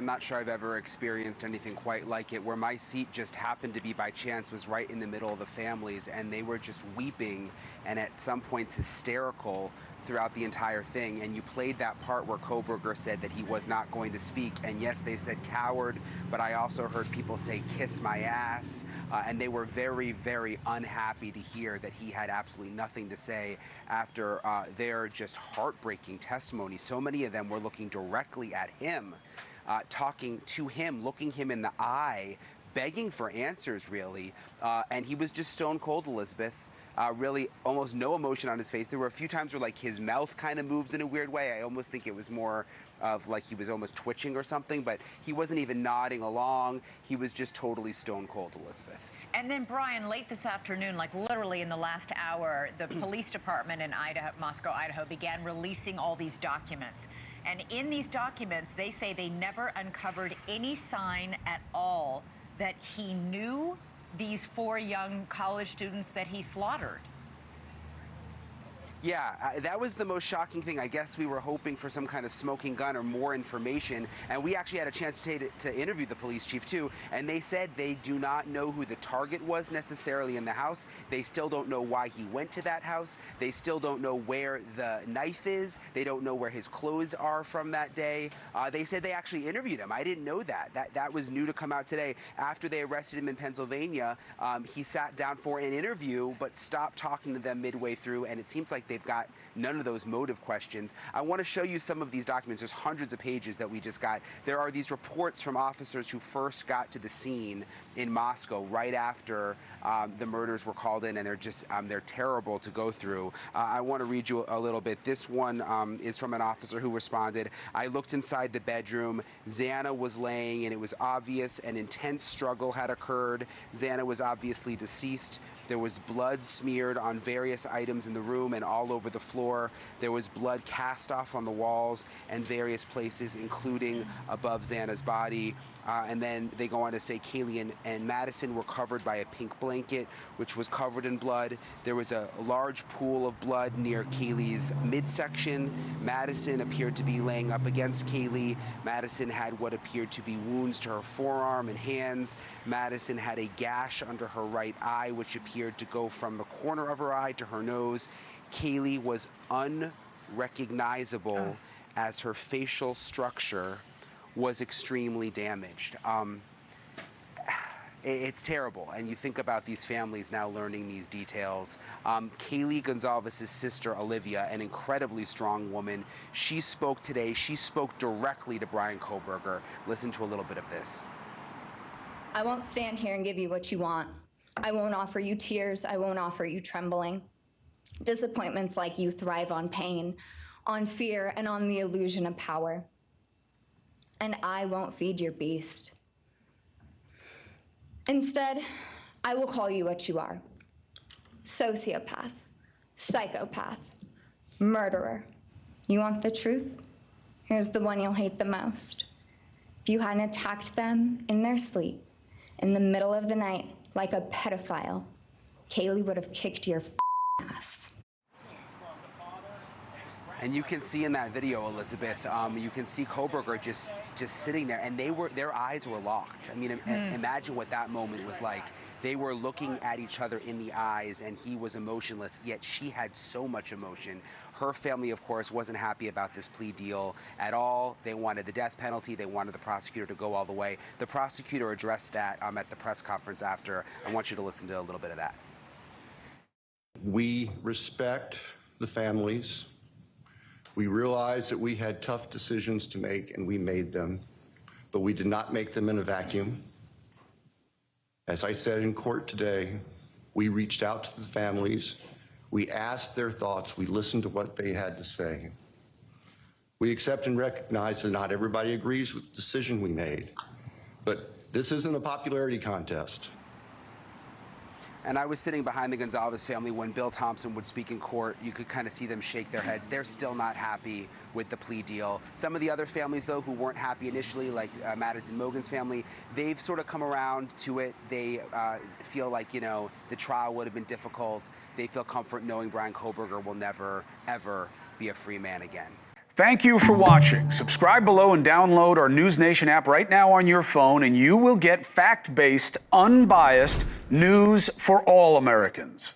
not sure I've ever experienced anything quite like it, where my seat just happened to be by chance was right in the middle of the families, and they were just weeping and at some points hysterical throughout the entire thing. And you played that part where Kohberger said that he was not going to speak, and yes, they said coward, but I also heard people say kiss my ass, and they were very, very unhappy to hear that he had absolutely nothing to say after their just heartbreaking testimony. So many of them were looking directly at him, talking to him, looking him in the eye, begging for answers, really, and he was just stone cold, Elizabeth. Really almost no emotion on his face. There were a few times where like his mouth kind of moved in a weird way. I almost think it was more of like he was almost twitching or something, but he wasn't even nodding along. He was just totally stone cold, Elizabeth. And then, Brian, late this afternoon, like literally in the last hour, the police department in Idaho, Moscow, Idaho, began releasing all these documents. And in these documents, they say they never uncovered any sign at all that he knew these 4 young college students that he slaughtered. Yeah, that was the most shocking thing. I guess we were hoping for some kind of smoking gun or more information, and we actually had a chance to interview the police chief too, and they said they do not know who the target was necessarily in the house. They still don't know why he went to that house. They still don't know where the knife is. They don't know where his clothes are from that day. They said they actually interviewed him. I didn't know that. That was new to come out today. After they arrested him in Pennsylvania, he sat down for an interview but stopped talking to them midway through, and it seems like they've got none of those motive questions. I want to show you some of these documents. There's hundreds of pages that we just got. There are these reports from officers who first got to the scene in Moscow right after the murders were called in, and they're just they're terrible to go through. I want to read you a little bit. This one is from an officer who responded. I looked inside the bedroom. Xana was laying, and it was obvious an intense struggle had occurred. Xana was obviously deceased. There was blood smeared on various items in the room and all over the floor. There was blood cast off on the walls and various places, including above Xana's body. And then they go on to say Kaylee and Madison were covered by a pink blanket, which was covered in blood. There was a large pool of blood near Kaylee's midsection. Madison appeared to be laying up against Kaylee. Madison had what appeared to be wounds to her forearm and hands. Madison had a gash under her right eye, which appeared to go from the corner of her eye to her nose. Kaylee was unrecognizable as her facial structure was extremely damaged. It's terrible, and you think about these families now learning these details. Kaylee Goncalves' sister, Olivia, an incredibly strong woman, she spoke today. She spoke directly to Bryan Kohberger. Listen to a little bit of this. I won't stand here and give you what you want. I won't offer you tears. I won't offer you trembling. Disappointments like you thrive on pain, on fear, and on the illusion of power. And I won't feed your beast. Instead, I will call you what you are. Sociopath, psychopath, murderer. You want the truth? Here's the one you'll hate the most. If you hadn't attacked them in their sleep, in the middle of the night, like a pedophile, Kaylee would have kicked your ass. And you can see in that video, Elizabeth, you can see Kohberger just sitting there, and their eyes were locked. I mean, imagine what that moment was like. They were looking at each other in the eyes, and he was emotionless, yet she had so much emotion. Her family, of course, wasn't happy about this plea deal at all. They wanted the death penalty. They wanted the prosecutor to go all the way. The prosecutor addressed that at the press conference after. I want you to listen to a little bit of that. We respect the families. We realize that we had tough decisions to make, and we made them, but we did not make them in a vacuum. As I said in court today, we reached out to the families. We asked their thoughts. We listened to what they had to say. We accept and recognize that not everybody agrees with the decision we made, but this isn't a popularity contest. And I was sitting behind the Goncalves family when Bill Thompson would speak in court. You could kind of see them shake their heads. They're still not happy with the plea deal. Some of the other families, though, who weren't happy initially, like Madison Mogen's family, they've sort of come around to it. They feel like, you know, the trial would have been difficult. They feel comfort knowing Bryan Kohberger will never, ever be a free man again. Thank you for watching. Subscribe below and download our NewsNation app right now on your phone, and you will get fact-based, unbiased news for all Americans.